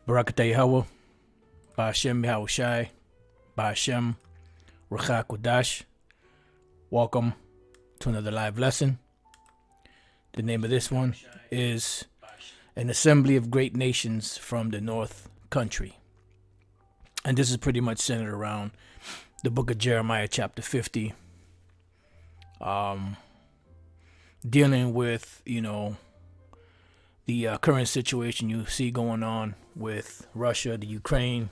Barakatah Yahweh, Ba'ashem Yahushai, Ba'ashem Ruach Kodash. Welcome to another live lesson. The name of this one is An Assembly of Great Nations from the North Country. And this is pretty much centered around the book of Jeremiah chapter 50. Dealing with, the current situation you see going on with Russia, the Ukraine,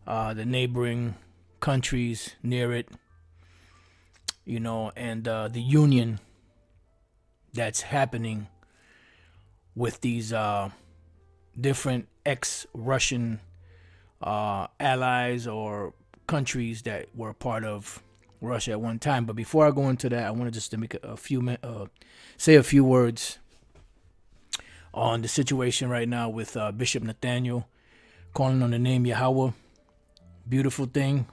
the neighboring countries near it, and the union that's happening with these different ex-Russian allies or countries that were part of Russia at one time. But before I go into that, I wanted just to make say a few words on the situation right now with Bishop Nathaniel calling on the name Yahweh. Beautiful thing.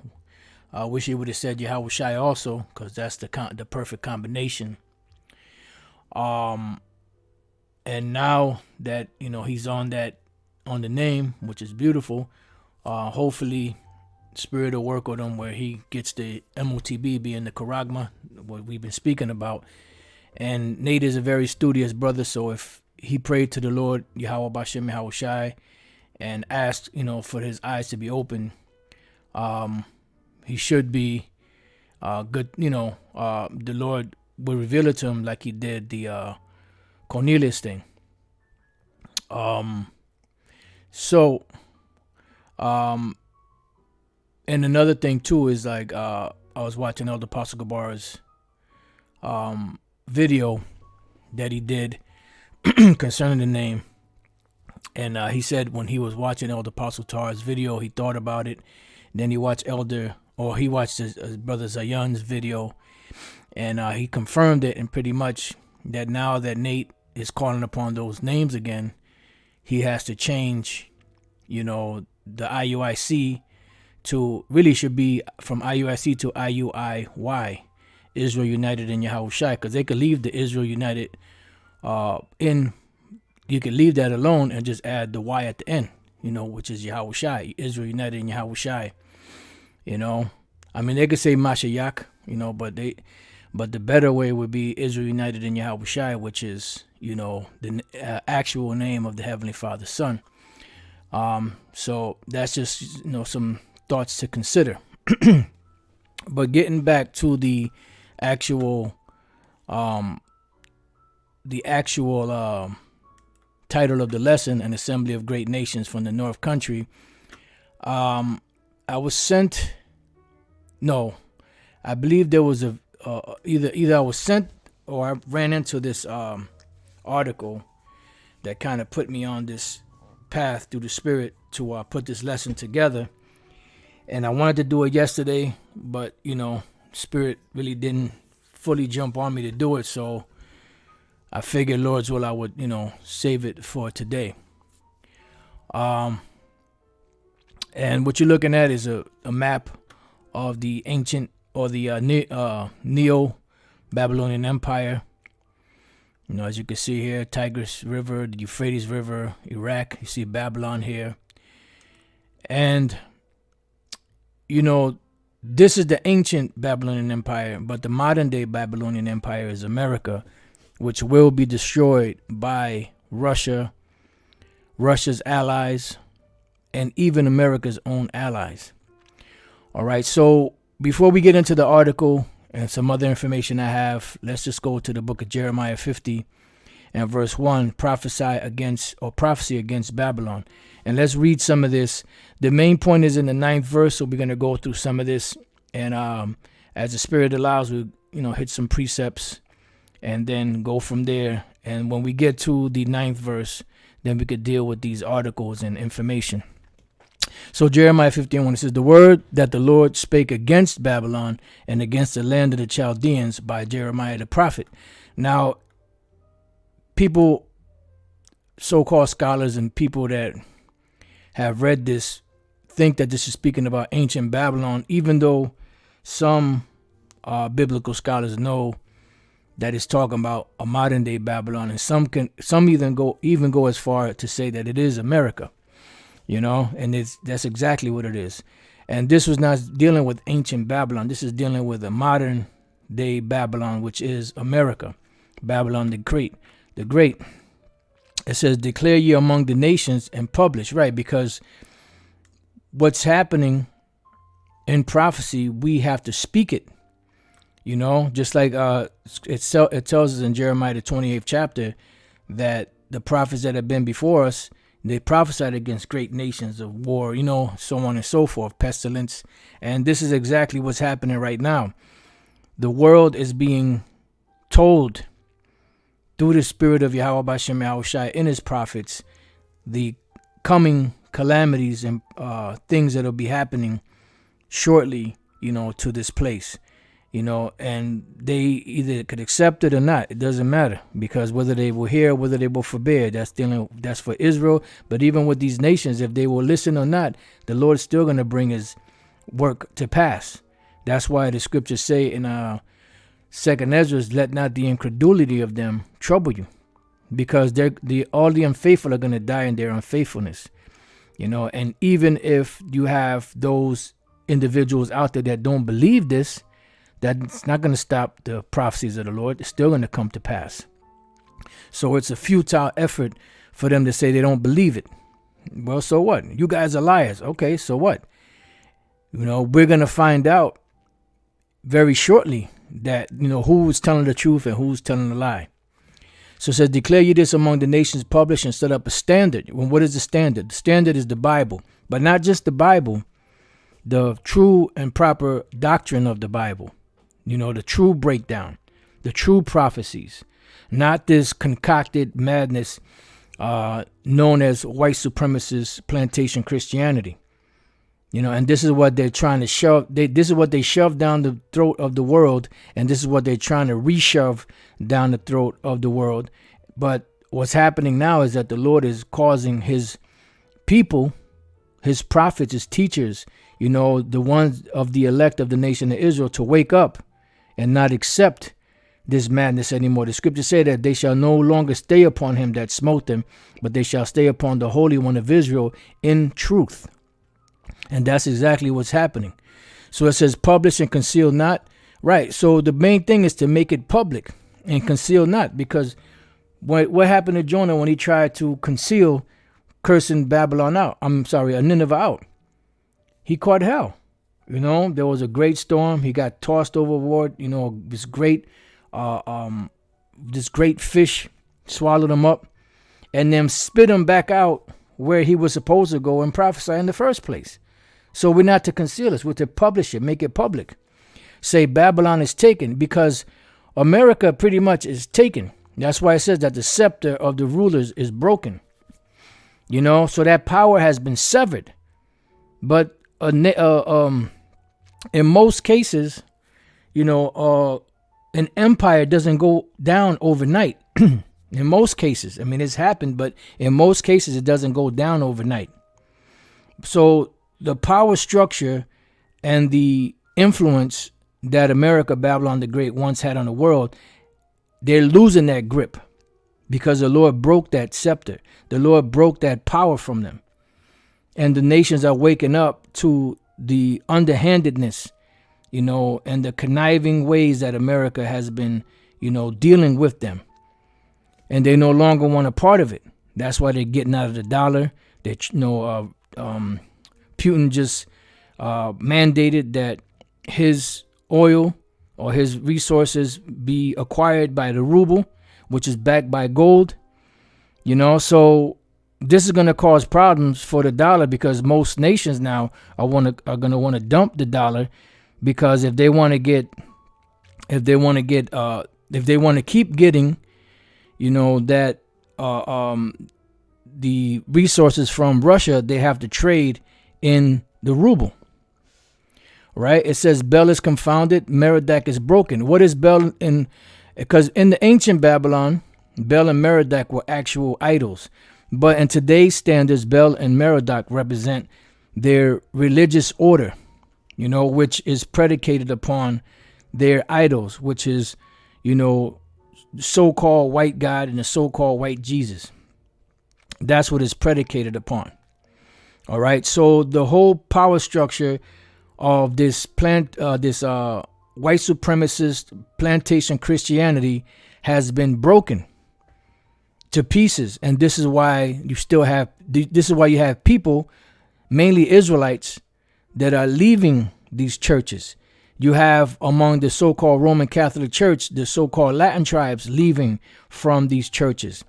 I wish he would have said Yahweh Shai also, because that's the perfect combination. And now that he's on the name, which is beautiful, hopefully Spirit will work with him where he gets the MOTB, being the charagma, what we've been speaking about. And Nate is a very studious brother, so if he prayed to the Lord, Yahweh Bashem Yahweh Shai, and asked, for his eyes to be open, he should be good. The Lord will reveal it to him like he did the Cornelius thing. And another thing too is I was watching Elder Apostle Gabar's video that he did concerning the name, and he said when he was watching Elder Apostle Tar's video, he thought about it. Then he watched his brother Zion's video, and he confirmed it, and pretty much that now that Nate is calling upon those names again, he has to change, the IUIC to really should be from IUIC to IUIY, Israel United in Yahweh Shai, because they could leave the Israel United you could leave that alone and just add the Y at the end, which is Yahweh Shai, Israel United in Yahweh Shai. They could say Mashiach, but the better way would be Israel United in Yahweh Shai, which is, the actual name of the Heavenly Father Son. So that's just, some thoughts to consider. But getting back to the actual title of the lesson, An Assembly of Great Nations from the North Country, I believe there was either I was sent or I ran into this article that kind of put me on this path through the Spirit to put this lesson together. And I wanted to do it yesterday, but Spirit really didn't fully jump on me to do it, so I figured, Lord's will, I would save it for today. And what you're looking at is a map of the ancient or the Neo-Babylonian Empire. As you can see here, Tigris River, the Euphrates River, Iraq. You see Babylon here. And, this is the ancient Babylonian Empire, but the modern day Babylonian Empire is America, which will be destroyed by Russia, Russia's allies, and even America's own allies. All right, so before we get into the article and some other information I have, let's just go to the book of Jeremiah 50 and verse 1, prophecy against Babylon. And let's read some of this. The main point is in the 9th verse, so we're going to go through some of this. And as the Spirit allows, we'll hit some precepts and then go from there. And when we get to the 9th verse, then we could deal with these articles and information. So Jeremiah 51, it says, the word that the Lord spake against Babylon and against the land of the Chaldeans by Jeremiah the prophet. Now, people, so-called scholars and people that have read this, think that this is speaking about ancient Babylon, even though some biblical scholars know that it's talking about a modern day Babylon, and some even go as far to say that it is America. and that's exactly what it is. And this was not dealing with ancient Babylon. This is dealing with a modern day Babylon, which is America, Babylon the Great. The Great. It says, declare ye among the nations and publish, right? Because what's happening in prophecy, we have to speak it, just like it tells us in Jeremiah, the 28th chapter, that the prophets that have been before us, they prophesied against great nations of war, so on and so forth, pestilence. And this is exactly what's happening right now. The world is being told through the spirit of Yahweh Bashem Yahushai in his prophets, the coming calamities and things that will be happening shortly, to this place, and they either could accept it or not. It doesn't matter, because whether they will hear, whether they will forbear, that's for Israel. But even with these nations, if they will listen or not, the Lord is still going to bring his work to pass. That's why the scriptures say in Second Ezra, let not the incredulity of them trouble you, because all the unfaithful are going to die in their unfaithfulness, and even if you have those individuals out there that don't believe this, that's not going to stop the prophecies of the Lord. It's still going to come to pass. So it's a futile effort for them to say they don't believe it. Well, so what? You guys are liars. Okay, so what? We're going to find out very shortly that, who's telling the truth and who's telling the lie. So it says, declare ye this among the nations, publish and set up a standard. Well, what is the standard? The standard is the Bible, but not just the Bible, the true and proper doctrine of the Bible, the true breakdown, the true prophecies, not this concocted madness known as white supremacist plantation Christianity. And this is what they're trying to shove. This is what they shove down the throat of the world, and this is what they're trying to reshove down the throat of the world. But what's happening now is that the Lord is causing his people, his prophets, his teachers, the ones of the elect of the nation of Israel, to wake up and not accept this madness anymore. The scriptures say that they shall no longer stay upon him that smote them, but they shall stay upon the Holy One of Israel in truth. And that's exactly what's happening. So it says, publish and conceal not. Right. So the main thing is to make it public and conceal not, because what happened to Jonah when he tried to conceal cursing Babylon out? Nineveh out. He caught hell. There was a great storm. He got tossed overboard. This great fish swallowed him up and then spit him back out where he was supposed to go and prophesy in the first place. So we're not to conceal this. We're to publish it, make it public. Say Babylon is taken, because America pretty much is taken. That's why it says that the scepter of the rulers is broken. So that power has been severed. But in most cases, an empire doesn't go down overnight. In most cases, it's happened, but in most cases, it doesn't go down overnight. So the power structure and the influence that America, Babylon the Great, once had on the world, they're losing that grip, because the Lord broke that scepter. The Lord broke that power from them. And the nations are waking up to the underhandedness, and the conniving ways that America has been, dealing with them. And they no longer want a part of it. That's why they're getting out of the dollar. Putin just mandated that his oil or his resources be acquired by the ruble, which is backed by gold. So this is going to cause problems for the dollar, because most nations now are going to want to dump the dollar, because if they want to keep getting, that the resources from Russia, they have to trade in the ruble. Right? It says Bel is confounded, Merodach is broken. What is Bel? Because in the ancient Babylon, Bel and Merodach were actual idols. But in today's standards, Bel and Merodach represent their religious order, which is predicated upon their idols, which is, so-called white God and the so-called white Jesus. That's what it's predicated upon. All right. So the whole power structure of this white supremacist plantation Christianity has been broken to pieces, and this is why you have people, mainly Israelites, that are leaving these churches. You have among the so-called Roman Catholic Church, the so-called Latin tribes leaving from these churches.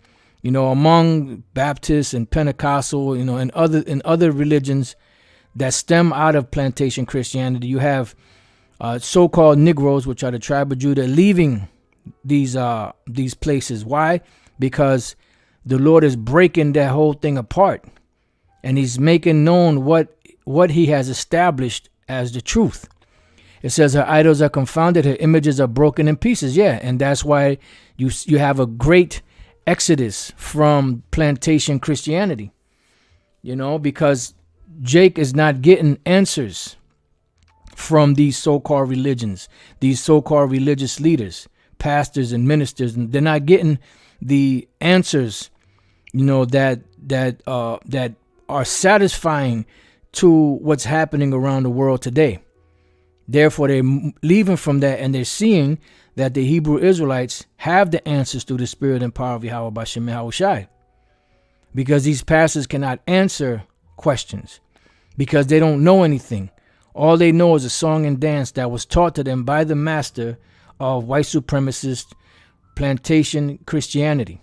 Among Baptists and Pentecostal, and other religions that stem out of plantation Christianity, you have so-called Negroes, which are the tribe of Judah, leaving these places. Why? Because the Lord is breaking that whole thing apart, and He's making known what He has established as the truth. It says her idols are confounded, her images are broken in pieces. Yeah, and that's why you have a great exodus from plantation Christianity. Because Jake is not getting answers from these so-called religions, these so-called religious leaders, pastors and ministers, and they're not getting the answers, that are satisfying to what's happening around the world today. Therefore, they're leaving from that, and they're seeing that the Hebrew Israelites have the answers through the spirit and power of Yahweh Bashem Yahushai. Because these pastors cannot answer questions, because they don't know anything. All they know is a song and dance that was taught to them by the master of white supremacist plantation Christianity.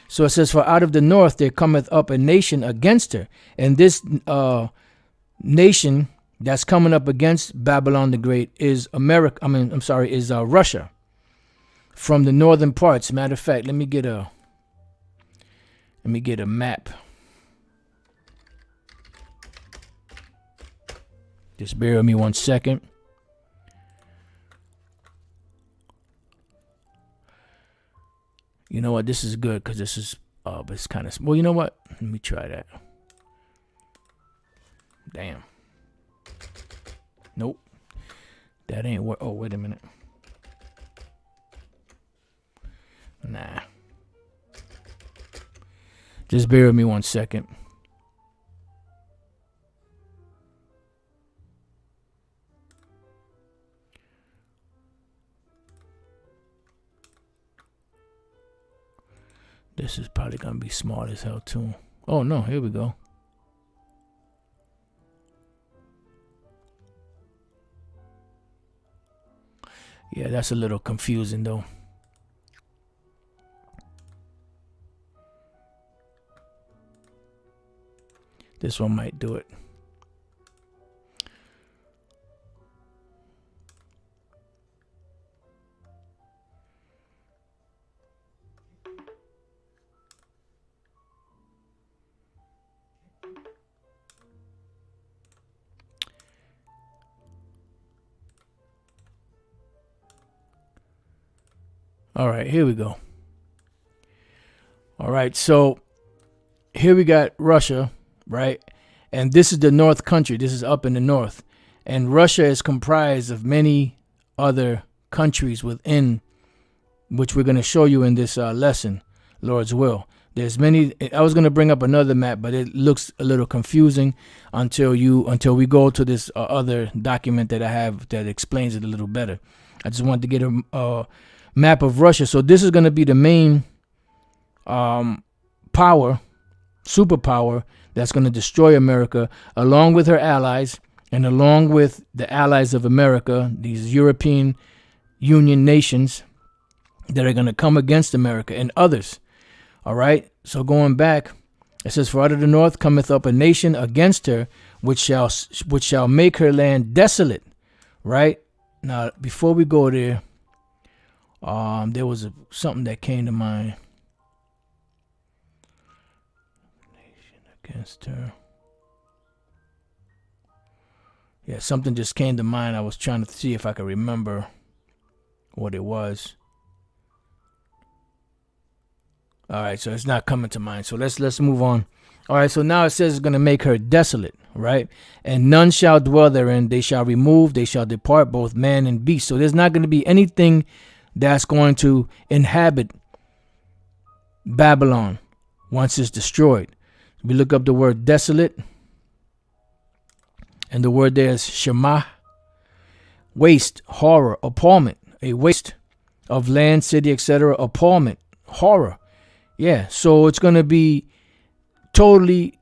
So it says, for out of the north there cometh up a nation against her. And this nation that's coming up against Babylon the Great is Russia, from the northern parts. Matter of fact, let me get a map. Just bear with me 1 second. You know what? This is good because this is, but it's kind of, well, you know what? Let me try that. Damn. Nope. That ain't what. Oh, wait a minute. Nah. Just bear with me 1 second. This is probably going to be smart as hell too. Oh no, here we go. Yeah, that's a little confusing though. This one might do it. All right, here we go. All right, so here we got Russia, right? And this is the north country. This is up in the north. And Russia is comprised of many other countries within, which we're going to show you in this lesson, Lord's will. There's many. I was going to bring up another map, but it looks a little confusing until we go to this other document that I have that explains it a little better. I just wanted to get a map of Russia. So this is going to be the main superpower that's going to destroy America, along with her allies and along with the allies of America, these European Union nations that are going to come against America and others. All right. So going back, it says, for out of the north cometh up a nation against her, which shall make her land desolate. Right. Now, before we go there, there was something that came to mind. Nation against her. Yeah, something just came to mind. I was trying to see if I could remember what it was. All right, so it's not coming to mind. So let's move on. All right, so now it says it's going to make her desolate, right? And none shall dwell therein. They shall remove, they shall depart, both man and beast. So there's not going to be anything that's going to inhabit Babylon once it's destroyed. We look up the word desolate. And the word there is Shema. Waste, horror, appallment. A waste of land, city, etc. Appallment, horror. Yeah, so it's going to be totally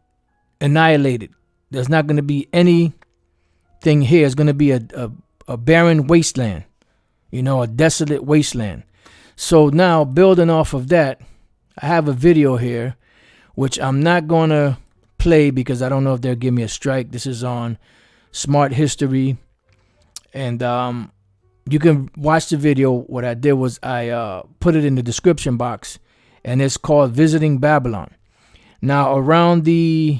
annihilated. There's not going to be anything here. It's going to be a barren wasteland, a desolate wasteland. So now, building off of that, I have a video here, which I'm not going to play because I don't know if they'll give me a strike. This is on Smart History. And you can watch the video. What I did was I put it in the description box, and it's called Visiting Babylon. Now, around the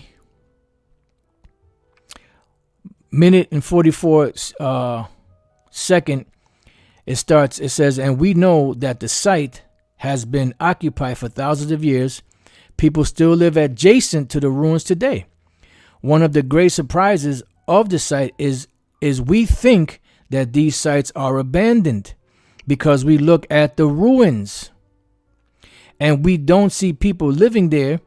minute and 44 second, it says, and we know that the site has been occupied for thousands of years. People still live adjacent to the ruins today. One of the great surprises of the site is we think that these sites are abandoned because we look at the ruins and we don't see people living there.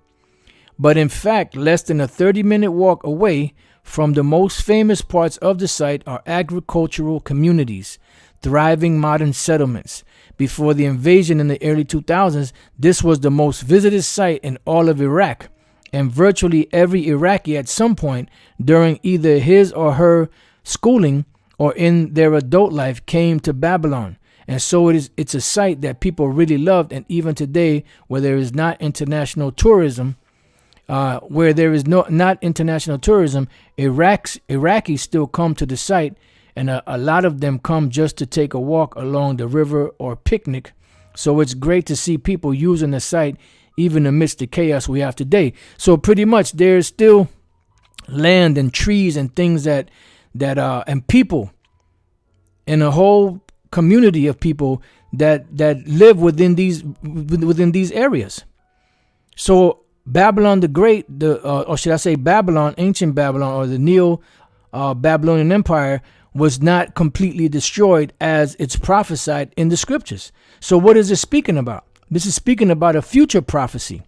But in fact, less than a 30-minute walk away from the most famous parts of the site are agricultural communities, thriving modern settlements. Before the invasion in the early 2000s, this was the most visited site in all of Iraq, and virtually every Iraqi at some point during either his or her schooling or in their adult life came to Babylon. And so it's a site that people really loved. And even today, where there is not international tourism, Iraqis still come to the site, and a lot of them come just to take a walk along the river or picnic. So it's great to see people using the site even amidst the chaos we have today. So pretty much there's still land and trees and things that and people, and a whole community of people that live within these areas. So Babylon the Great, or should I say Babylon, ancient Babylon, or the Neo-Babylonian Empire, was not completely destroyed as it's prophesied in the scriptures. So what is it speaking about? This is speaking about a future prophecy.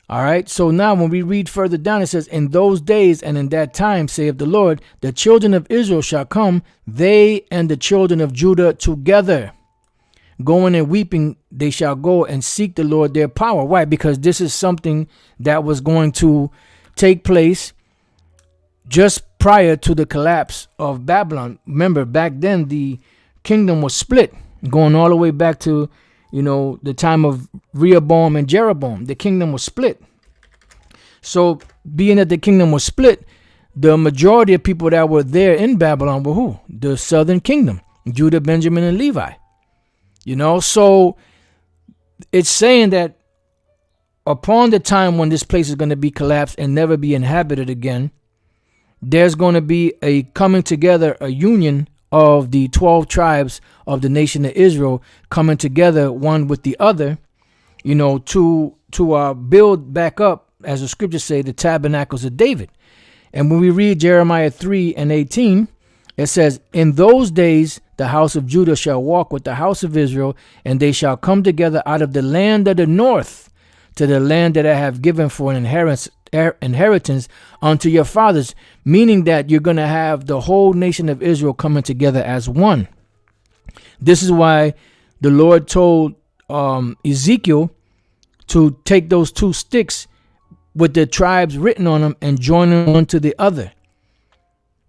All right. So now when we read further down, it says, in those days and in that time, saith the Lord, the children of Israel shall come, they and the children of Judah together. Going and weeping, they shall go and seek the Lord their power. Why? Because this is something that was going to take place just prior to the collapse of Babylon. Remember, back then, the kingdom was split, going all the way back to, the time of Rehoboam and Jeroboam. The kingdom was split. So being that the kingdom was split, the majority of people that were there in Babylon were who? The southern kingdom, Judah, Benjamin, and Levi. So it's saying that upon the time when this place is going to be collapsed and never be inhabited again, there's going to be a coming together, a union of the 12 tribes of the nation of Israel coming together one with the other, to build back up, as the scriptures say, the tabernacles of David. And when we read Jeremiah 3:18, it says, in those days the house of Judah shall walk with the house of Israel, and they shall come together out of the land of the north to the land that I have given for an inheritance unto your fathers, meaning that you're going to have the whole nation of Israel coming together as one. This is why the Lord told Ezekiel to take those two sticks with the tribes written on them and join them one to the other,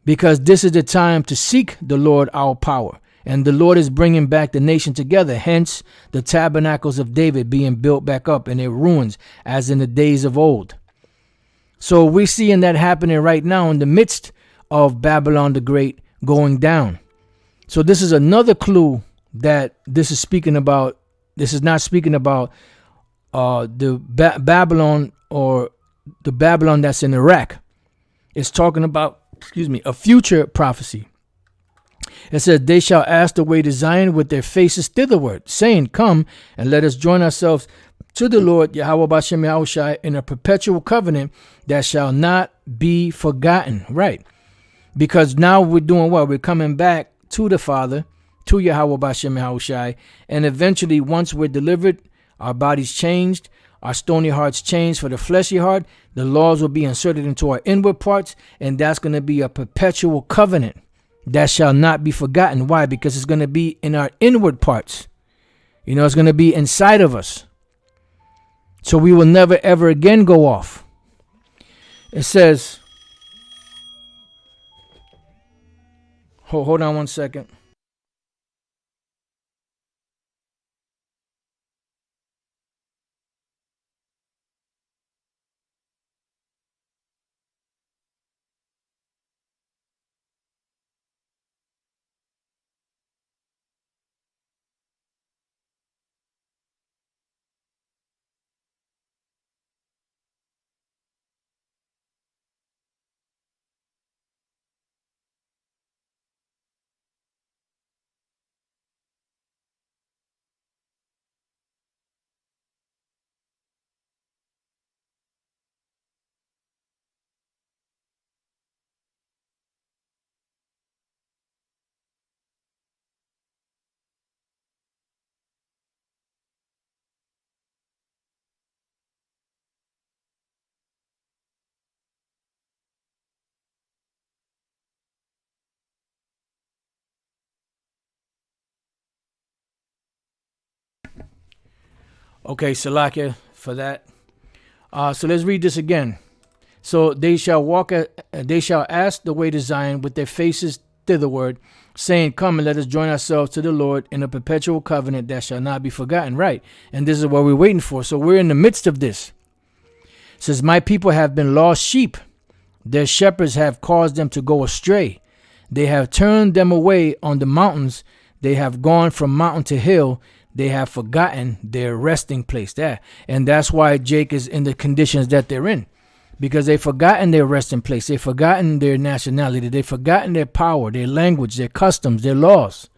because this is the time to seek the Lord our power. And the Lord is bringing back the nation together. Hence, the tabernacles of David being built back up in their ruins as in the days of old. So we're seeing that happening right now in the midst of Babylon the Great going down. So this is another clue that this is speaking about. This is not speaking about the Babylon or the Babylon that's in Iraq. It's talking about, a future prophecy. It says, they shall ask the way to Zion with their faces thitherward, saying, come and let us join ourselves to the Lord Yahweh Bashem Yahushai in a perpetual covenant that shall not be forgotten. Right. Because now we're doing what? We're coming back to the Father, to Yahweh Bashem Yahushai. And eventually, once we're delivered, our bodies changed, our stony hearts changed for the fleshy heart. The laws will be inserted into our inward parts, and that's going to be a perpetual covenant that shall not be forgotten. Why? Because it's going to be in our inward parts. It's going to be inside of us. So we will never ever again go off. It says, hold on one second. Okay, Salakia for that. So let's read this again. So they shall ask the way to Zion with their faces thitherward, saying, come and let us join ourselves to the Lord in a perpetual covenant that shall not be forgotten. Right. And this is what we're waiting for. So we're in the midst of this. It says, my people have been lost sheep. Their shepherds have caused them to go astray. They have turned them away on the mountains. They have gone from mountain to hill. They have forgotten their resting place there. And that's why Jake is in the conditions that they're in. Because they've forgotten their resting place. They've forgotten their nationality. They've forgotten their power, their language, their customs, their laws.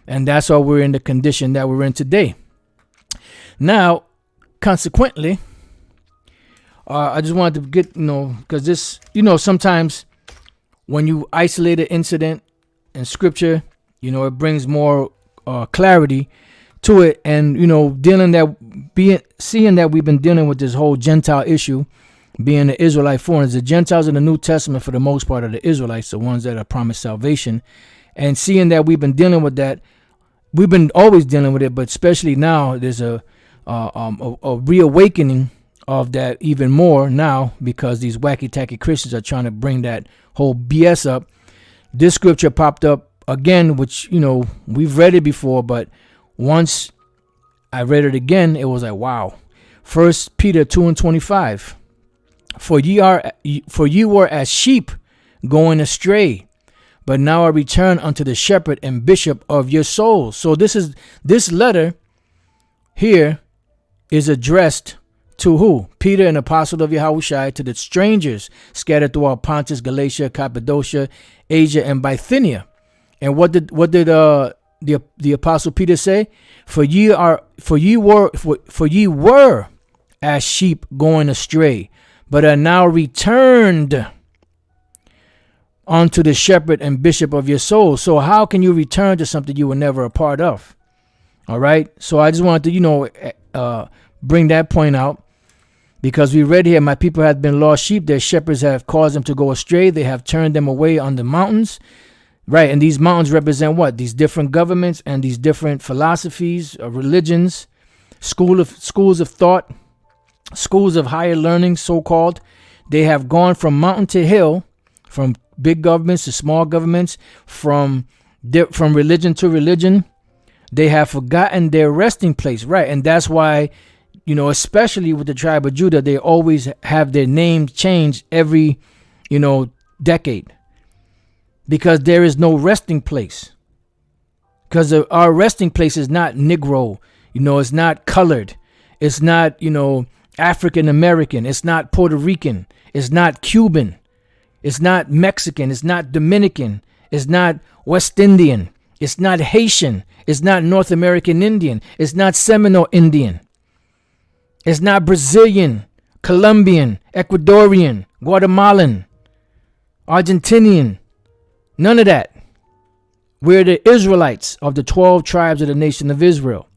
And that's why we're in the condition that we're in today. Now, consequently, I just wanted to get, because this, sometimes when you isolate an incident in scripture, it brings more clarity to it. And, seeing that we've been dealing with this whole Gentile issue, being the Israelite foreigners, the Gentiles in the New Testament, for the most part, are the Israelites, the ones that are promised salvation. And seeing that we've been dealing with that, we've been always dealing with it, but especially now, there's a reawakening of that even more now, because these wacky-tacky Christians are trying to bring that whole BS up. This scripture popped up again, which, we've read it before, but once I read it again, it was like, wow. 1 Peter 2:25. For ye were as sheep going astray, but now I return unto the shepherd and bishop of your souls. So this letter here is addressed to who? Peter, an apostle of Yahushua, to the strangers scattered throughout Pontus, Galatia, Cappadocia, Asia, and Bithynia. And what did the apostle Peter say? For ye were as sheep going astray, but are now returned unto the shepherd and bishop of your souls. So how can you return to something you were never a part of? All right. So I just wanted to, bring that point out, because we read here, my people have been lost sheep. Their shepherds have caused them to go astray. They have turned them away on the mountains. Right. And these mountains represent what? These different governments and these different philosophies, religions, schools of thought, schools of higher learning, so-called. They have gone from mountain to hill, from big governments to small governments, from religion to religion. They have forgotten their resting place. Right. And that's why, especially with the tribe of Judah, they always have their name changed every, decade. Because there is no resting place. Because our resting place is not Negro. It's not colored. It's not, African American. It's not Puerto Rican. It's not Cuban. It's not Mexican. It's not Dominican. It's not West Indian. It's not Haitian. It's not North American Indian. It's not Seminole Indian. It's not Brazilian, Colombian, Ecuadorian, Guatemalan, Argentinian. None of that. We're the Israelites of the 12 tribes of the nation of Israel.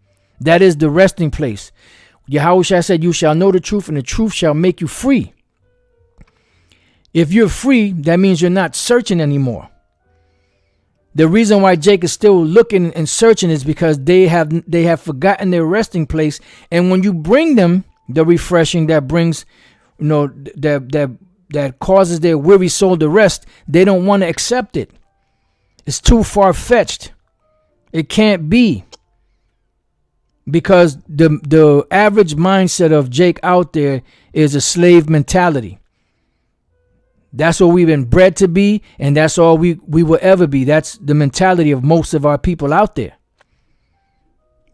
That is the resting place. Yahushua said, you shall know the truth, and the truth shall make you free. If you're free, that means you're not searching anymore. The reason why Jake is still looking and searching is because they have forgotten their resting place. And when you bring them the refreshing that brings, that causes their weary soul to rest, they don't want to accept it. It's too far-fetched. It can't be. Because the average mindset of Jake out there is a slave mentality. That's what we've been bred to be, and that's all we will ever be. That's the mentality of most of our people out there.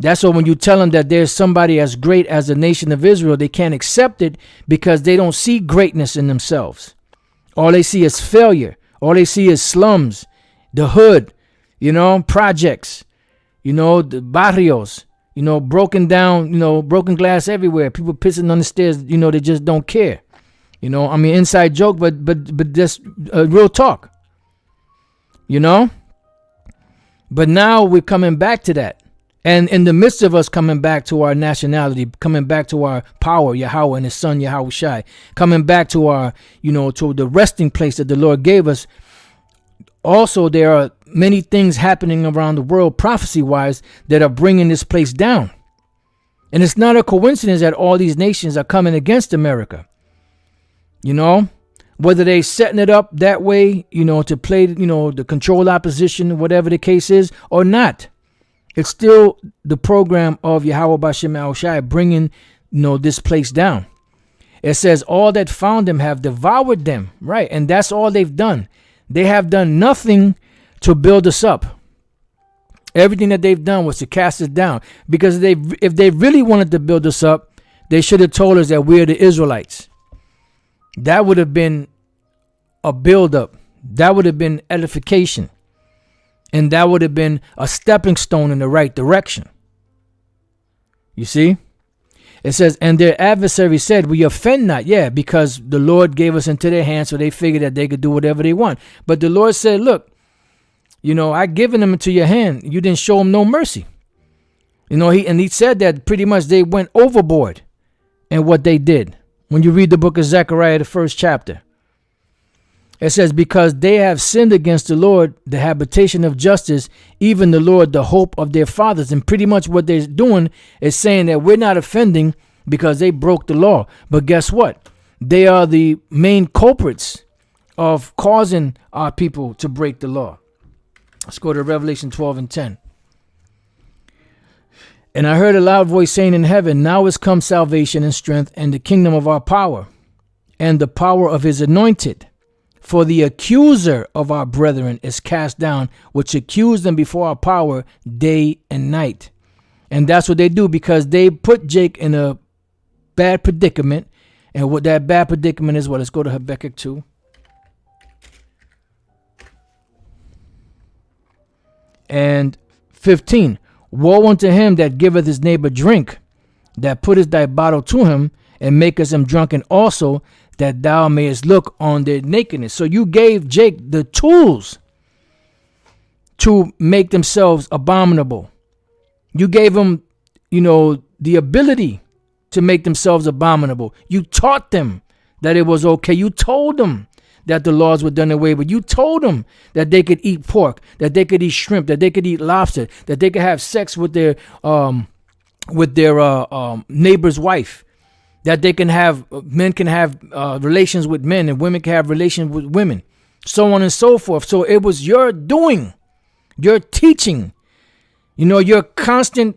That's why when you tell them that there's somebody as great as the nation of Israel, they can't accept it because they don't see greatness in themselves. All they see is failure. All they see is slums, the hood, projects, the barrios, broken down, broken glass everywhere. People pissing on the stairs, they just don't care. Inside joke, but just real talk, But now we're coming back to that. And in the midst of us coming back to our nationality, coming back to our power, Yahweh and his son, Yahushai, coming back to our, to the resting place that the Lord gave us. Also, there are many things happening around the world, prophecy-wise, that are bringing this place down. And it's not a coincidence that all these nations are coming against America. Whether they setting it up that way, to play, the control opposition, whatever the case is, or not. It's still the program of Yahweh Bashem Yahushai bringing, this place down. It says all that found them have devoured them, right? And that's all they've done. They have done nothing to build us up. Everything that they've done was to cast us down. Because if they really wanted to build us up, they should have told us that we're the Israelites. That would have been a build-up. That would have been edification. And that would have been a stepping stone in the right direction. You see? It says, and their adversary said, we offend not. Yeah, because the Lord gave us into their hands, so they figured that they could do whatever they want. But the Lord said, look, I given them into your hand. You didn't show them no mercy. He said that pretty much they went overboard in what they did. When you read the book of Zechariah, the first chapter, it says, because they have sinned against the Lord, the habitation of justice, even the Lord, the hope of their fathers. And pretty much what they're doing is saying that we're not offending because they broke the law. But guess what? They are the main culprits of causing our people to break the law. Let's go to Revelation 12 and 10. And I heard a loud voice saying in heaven, now is come salvation and strength and the kingdom of our power and the power of his anointed. For the accuser of our brethren is cast down, which accused them before our power day and night. And that's what they do because they put Jake in a bad predicament. And what that bad predicament is, let's go to Habakkuk 2. And 15. Woe unto him that giveth his neighbor drink, that putteth thy bottle to him, and maketh him drunken also, that thou mayest look on their nakedness. So you gave Jake the tools to make themselves abominable. You gave them, the ability to make themselves abominable. You taught them that it was okay. You told them that the laws were done away with. You told them that they could eat pork, that they could eat shrimp, that they could eat lobster, that they could have sex with their neighbor's wife, that they can have, men can have relations with men and women can have relations with women, so on and so forth. So it was your doing, your teaching, your constant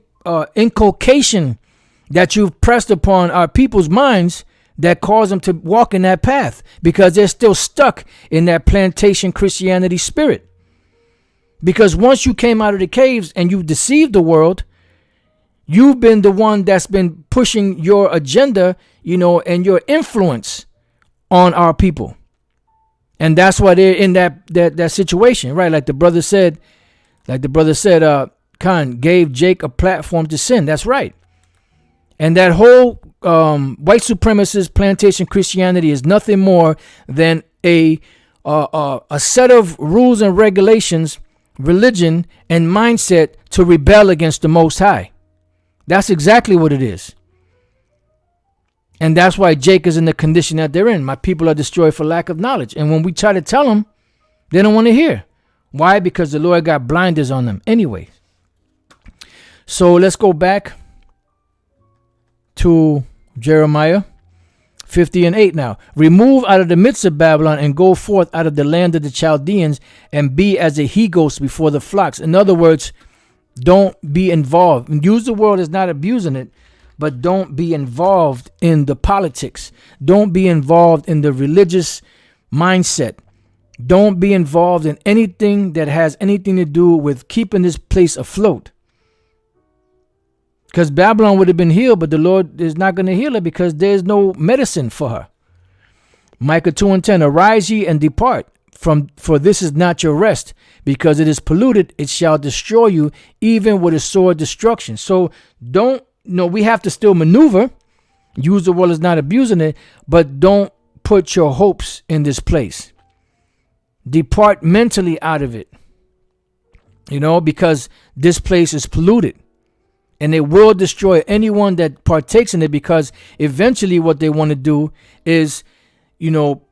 inculcation that you've pressed upon our people's minds that caused them to walk in that path because they're still stuck in that plantation Christianity spirit. Because once you came out of the caves and you deceived the world, you've been the one that's been pushing your agenda, and your influence on our people. And that's why they're in that situation, right? Like the brother said, Khan gave Jake a platform to sin. That's right. And that whole white supremacist plantation Christianity is nothing more than a set of rules and regulations, religion, and mindset to rebel against the Most High. That's exactly what it is. And that's why Jake is in the condition that they're in. My people are destroyed for lack of knowledge. And when we try to tell them, they don't want to hear. Why? Because the Lord got blinders on them anyway. So let's go back to Jeremiah 50:8 now. Remove out of the midst of Babylon and go forth out of the land of the Chaldeans and be as a he-goat before the flocks. In other words, don't be involved. Use the word as not abusing it, but don't be involved in the politics. Don't be involved in the religious mindset. Don't be involved in anything that has anything to do with keeping this place afloat. Because Babylon would have been healed, but the Lord is not going to heal her because there's no medicine for her. Micah 2:10, arise ye and depart, for this is not your rest, because it is polluted, it shall destroy you, even with a sword destruction. So we have to still maneuver, use the word as not abusing it, but don't put your hopes in this place. Depart mentally out of it, because this place is polluted. And it will destroy anyone that partakes in it, because eventually what they want to do is,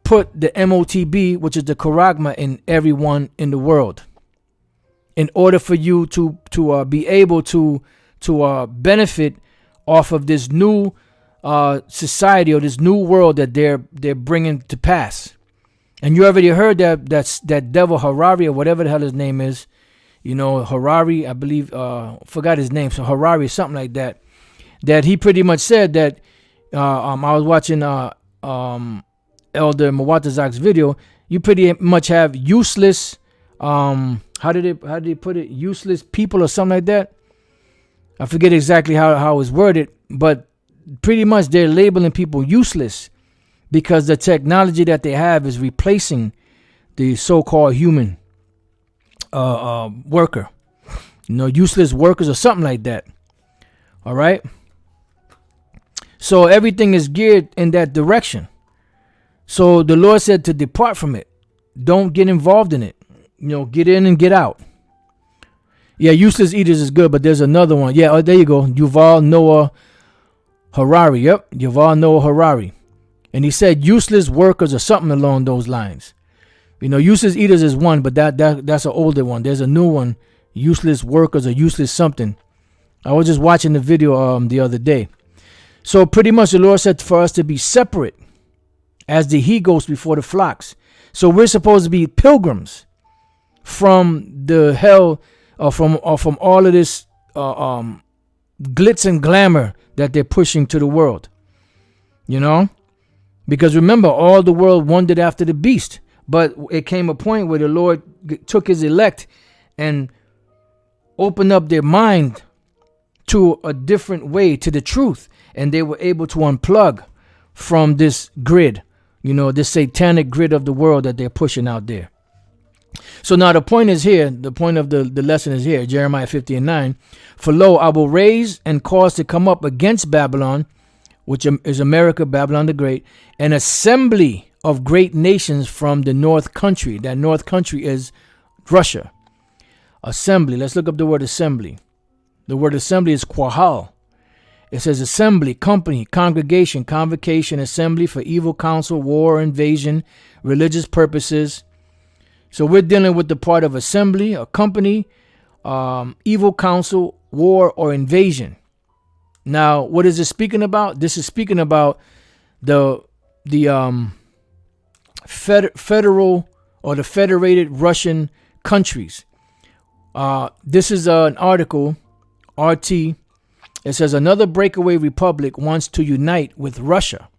put the MOTB, which is the charagma, in everyone in the world. In order for you to be able to benefit off of this new society or this new world that they're bringing to pass. And you already heard that devil Harari, or whatever the hell his name is. Harari, I believe, forgot his name. So Harari, something like that. That he pretty much said that. I was watching Elder Mwatazak's video. You pretty much have useless. How did he put it? Useless people or something like that. I forget exactly how it was worded, but pretty much they're labeling people useless because the technology that they have is replacing the so-called human worker, useless workers or something like that. All right. So everything is geared in that direction. So the Lord said to depart from it. Don't get involved in it. Get in and get out. Yeah, useless eaters is good, but there's another one. Yeah, there you go. Yuval Noah Harari. Yep, Yuval Noah Harari. And he said useless workers or something along those lines. Useless eaters is one, but that's an older one. There's a new one, useless workers or useless something. I was just watching the video the other day. So pretty much the Lord said for us to be separate as the he-goats before the flocks. So we're supposed to be pilgrims from the hell or from all of this glitz and glamour that they're pushing to the world. Because remember, all the world wandered after the beast. But it came a point where the Lord took his elect and opened up their mind to a different way, to the truth. And they were able to unplug from this grid, this satanic grid of the world that they're pushing out there. So now the point is here, the point of the lesson is here, Jeremiah 50:9. For lo, I will raise and cause to come up against Babylon, which is America, Babylon the Great, an assembly of great nations from the north country. That north country is Russia. Assembly. Let's look up the word assembly. The word assembly is quahal. It says assembly, company, congregation, convocation, assembly for evil counsel, war, invasion, religious purposes. So we're dealing with the part of assembly, a company, evil counsel, war, or invasion. Now, what is it speaking about? This is speaking about the federal or the federated Russian countries. This is an article, RT. It says another breakaway republic wants to unite with Russia.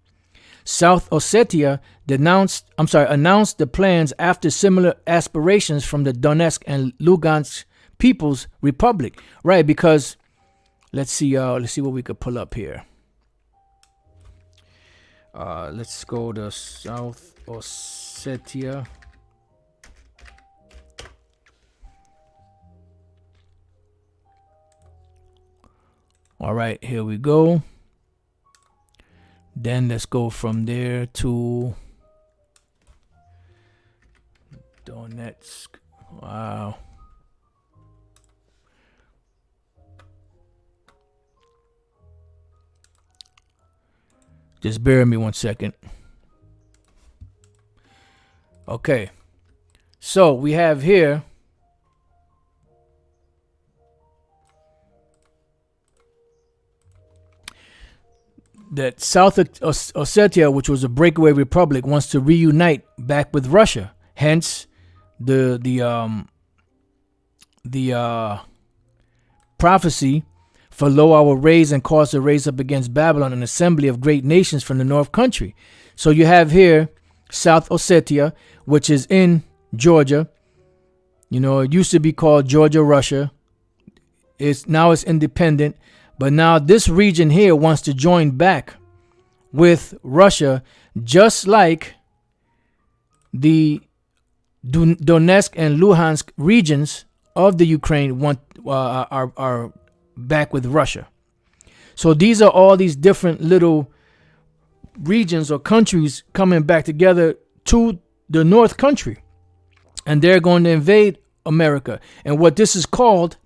South Ossetia announced the plans after similar aspirations from the Donetsk and Lugansk People's Republic. Right, because let's see what we could pull up here. Let's go to South Ossetia. All right, here we go. Then let's go from there to Donetsk. Wow. Just bear with me 1 second. Okay. So we have here that South Ossetia, which was a breakaway republic, wants to reunite back with Russia. Hence, the prophecy, "For lo, I will raise and cause to raise up against Babylon an assembly of great nations from the north country." So you have here South Ossetia, which is in Georgia. You know, it used to be called Georgia, Russia. It's independent, but now this region here wants to join back with Russia, just like the Donetsk and Luhansk regions of the Ukraine are back with Russia. So these are all these different little regions or countries coming back together to the North country, and they're going to invade America. And what this is called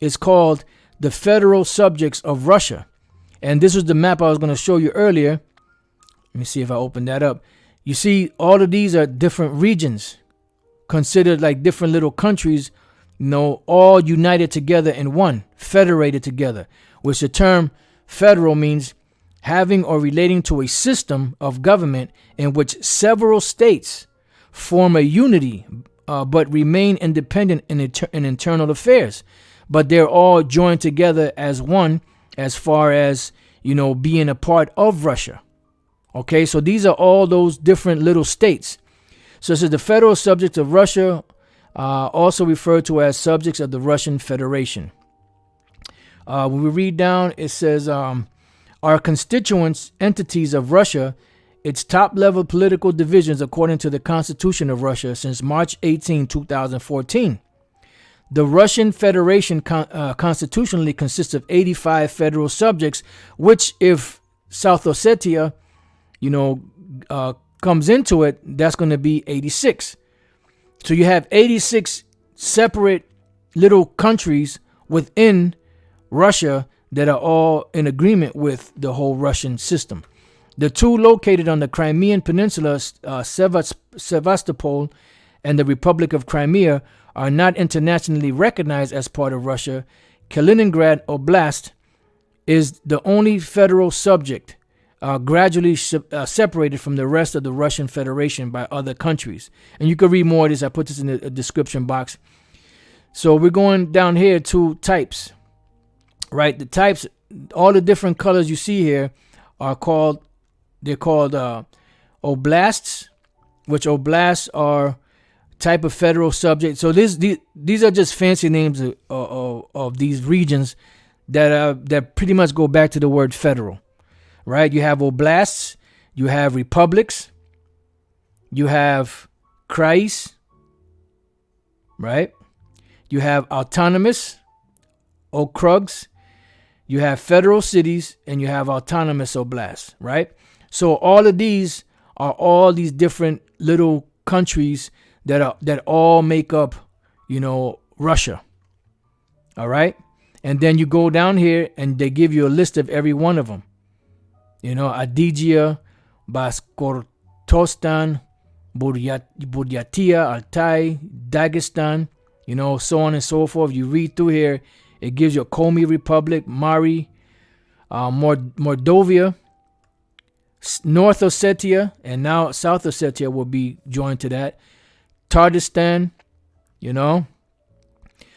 the federal subjects of Russia. And this was the map I was going to show you earlier. Let me see if I open that up. You see, all of these are different regions, considered like different little countries, all united together in one, federated together, which the term federal means having or relating to a system of government in which several states form a unity, but remain independent in internal affairs. But they're all joined together as one, as far as, being a part of Russia. Okay, so these are all those different little states. So this is the federal subjects of Russia, also referred to as subjects of the Russian Federation. When we read down, it says, our constituent entities of Russia, its top-level political divisions according to the Constitution of Russia since March 18, 2014. The Russian Federation constitutionally consists of 85 federal subjects, which, if South Ossetia, comes into it, that's going to be 86. So you have 86 separate little countries within Russia that are all in agreement with the whole Russian system. The two located on the Crimean Peninsula, Sevastopol and the Republic of Crimea, are not internationally recognized as part of Russia. Kaliningrad Oblast is the only federal subject gradually separated from the rest of the Russian Federation by other countries. And you can read more of this. I put this in the description box. So we're going down here to types, right? The types, all the different colors you see here are called oblasts, which oblasts are type of federal subject. So these are just fancy names of these regions that pretty much go back to the word federal, right? You have oblasts, you have republics, you have krais, right? You have autonomous okrugs, you have federal cities, and you have autonomous oblasts, right? So all of these are all these different little countries that all make up, Russia. All right. And then you go down here and they give you a list of every one of them. Adygia, Bashkortostan, Buryatia, Altai, Dagestan, so on and so forth. You read through here, it gives you a Komi Republic, Mari, Mordovia, North Ossetia, and now South Ossetia will be joined to that. Tatarstan,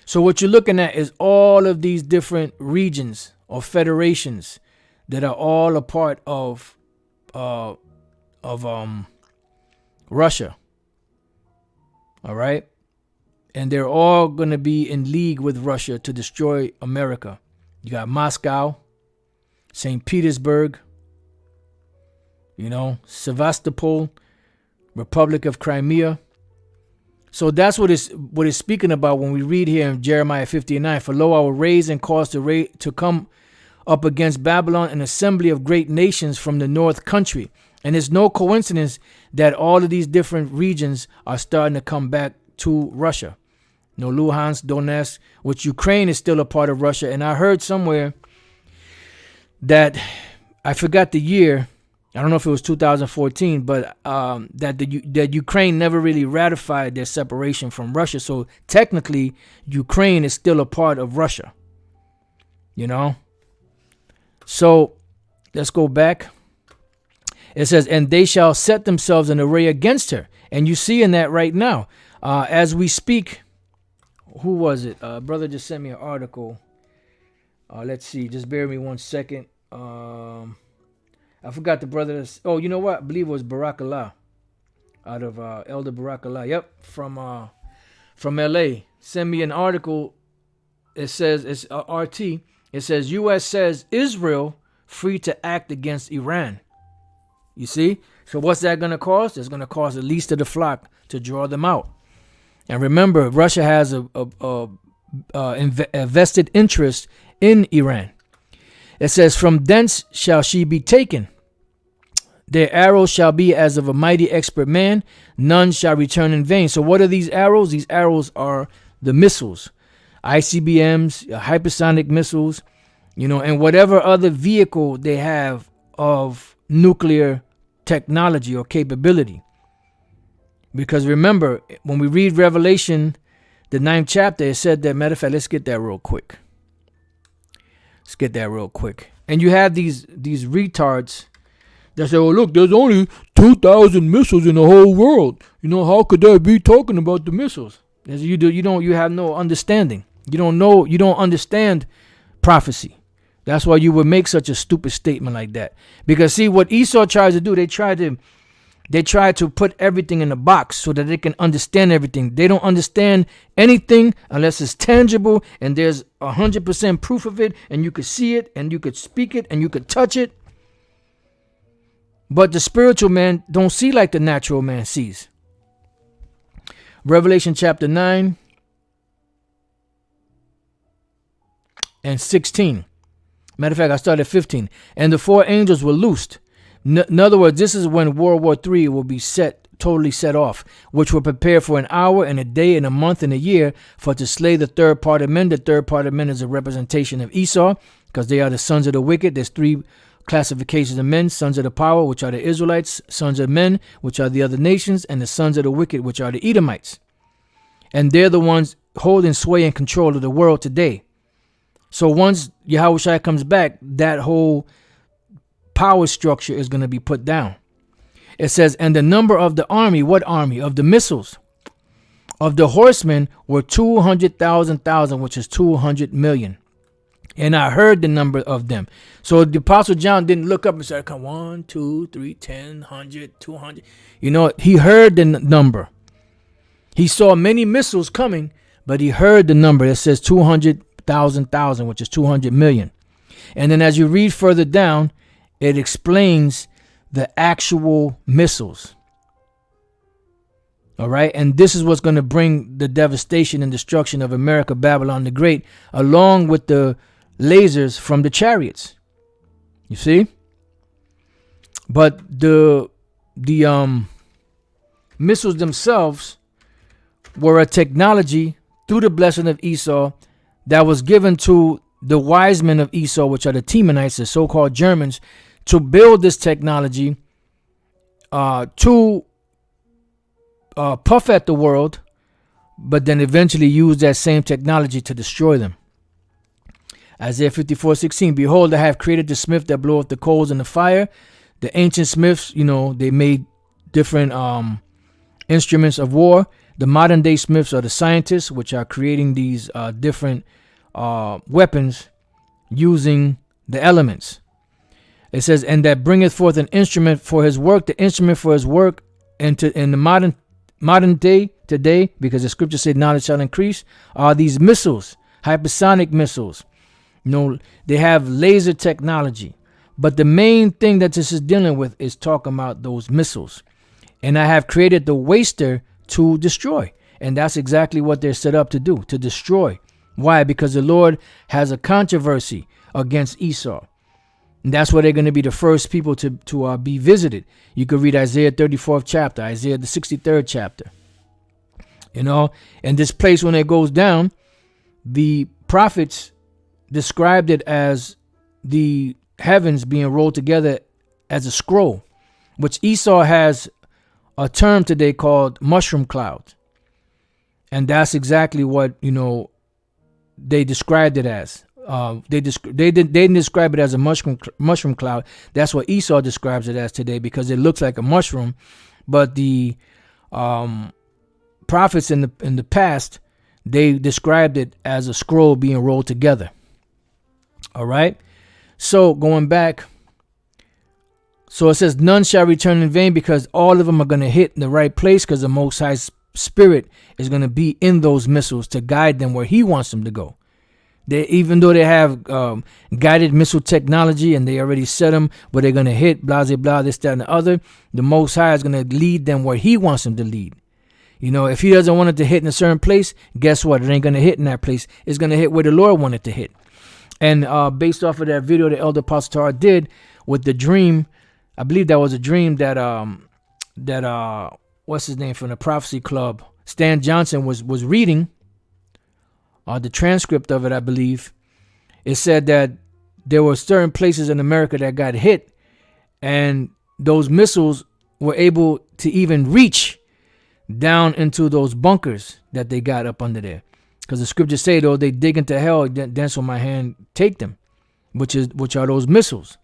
So what you're looking at is all of these different regions or federations that are all a part of Russia. All right? And they're all going to be in league with Russia to destroy America. You got Moscow, St. Petersburg, Sevastopol, Republic of Crimea. So that's what it's speaking about when we read here in Jeremiah 50:9. For lo, I will raise and cause to come up against Babylon an assembly of great nations from the north country. And it's no coincidence that all of these different regions are starting to come back to Russia. Luhansk, Donetsk, which Ukraine is still a part of Russia. And I heard somewhere that, I forgot the year, I don't know if it was 2014, but that Ukraine never really ratified their separation from Russia. So technically, Ukraine is still a part of Russia. You know? So let's go back. It says, and they shall set themselves in array against her. And you see in that right now. As we speak, who was it? Brother just sent me an article. Let's see. Just bear with me 1 second. I forgot the brother. Oh, you know what? I believe it was Barak Allah. Out of Elder Barak Allah. Yep. From LA. Send me an article. It says, it's RT. It says, U.S. says Israel free to act against Iran. You see? So what's that going to cause? It's going to cause the least of the flock to draw them out. And remember, Russia has a vested interest in Iran. It says, from thence shall she be taken. Their arrows shall be as of a mighty expert man. None shall return in vain. So what are these arrows? These arrows are the missiles. ICBMs, hypersonic missiles, and whatever other vehicle they have of nuclear technology or capability. Because remember, when we read Revelation, the 9th chapter, it said that, matter of fact, let's get that real quick. And you have these retards that say, oh, look, there's only 2,000 missiles in the whole world. How could they be talking about the missiles? As you have no understanding. You don't understand prophecy. That's why you would make such a stupid statement like that. Because see, what Esau tries to do, they try to put everything in a box so that they can understand everything. They don't understand anything unless it's tangible and there's 100% proof of it, and you could see it and you could speak it and you could touch it. But the spiritual man don't see like the natural man sees. Revelation chapter 9 and 16. Matter of fact, I started at 15. And the 4 angels were loosed. In other words, this is when World War III will be totally set off, which will prepare for an hour and a day and a month and a year for to slay the third part of men. The third part of men is a representation of Esau, because they are the sons of the wicked. There's 3 classifications of men: sons of the power, which are the Israelites; sons of men, which are the other nations; and the sons of the wicked, which are the Edomites. And they're the ones holding sway and control of the world today. So once Yahushua comes back, that whole power structure is going to be put down. It says, and the number of the army, what army? Of the missiles, of the horsemen were 200,000, which is 200 million. And I heard the number of them. So the Apostle John didn't look up and say, come 1, 2, 3, 10, 100, 200. He heard the number. He saw many missiles coming, but he heard the number. It says 200,000, which is 200 million. And then as you read further down, it explains the actual missiles. All right. And this is what's going to bring the devastation and destruction of America, Babylon the Great, along with the lasers from the chariots. You see? But the missiles themselves were a technology through the blessing of Esau that was given to the wise men of Esau, which are the Temanites, the so-called Germans, to build this technology to puff at the world, but then eventually use that same technology to destroy them. Isaiah 54:16, behold, I have created the smith that bloweth the coals in the fire. The ancient smiths, they made different instruments of war. The modern day smiths are the scientists, which are creating these different weapons using the elements. It says, and that bringeth forth an instrument for his work, the instrument for his work in the modern day today, because the scripture said knowledge shall increase, are these missiles, hypersonic missiles. They have laser technology. But the main thing that this is dealing with is talking about those missiles. And I have created the waster to destroy. And that's exactly what they're set up to do, to destroy. Why? Because the Lord has a controversy against Esau. And that's where they're going to be the first people to be visited. You could read Isaiah 34th chapter, Isaiah the 63rd chapter. And this place, when it goes down, the prophets described it as the heavens being rolled together as a scroll, which Esau has a term today called mushroom cloud. And that's exactly what, they described it as. They didn't describe it as a mushroom cloud. That's what Esau describes it as today, because it looks like a mushroom. But the prophets in the past, they described it as a scroll being rolled together. All right. So going back, so it says none shall return in vain, because all of them are going to hit in the right place, because the Most High Spirit is going to be in those missiles to guide them where He wants them to go. Even though they have guided missile technology and they already set them where they're going to hit, blah, blah, blah, this, that, and the other, the Most High is going to lead them where He wants them to lead. If He doesn't want it to hit in a certain place, guess what? It ain't going to hit in that place. It's going to hit where the Lord wanted to hit. And based off of that video the Elder Apostle Tara did with the dream, I believe that was a dream that what's his name from the Prophecy Club, Stan Johnson was reading the transcript of it. I believe it said that there were certain places in America that got hit, and those missiles were able to even reach down into those bunkers that they got up under there. Because the scriptures say, though they dig into hell, thence will my hand take them, which are those missiles.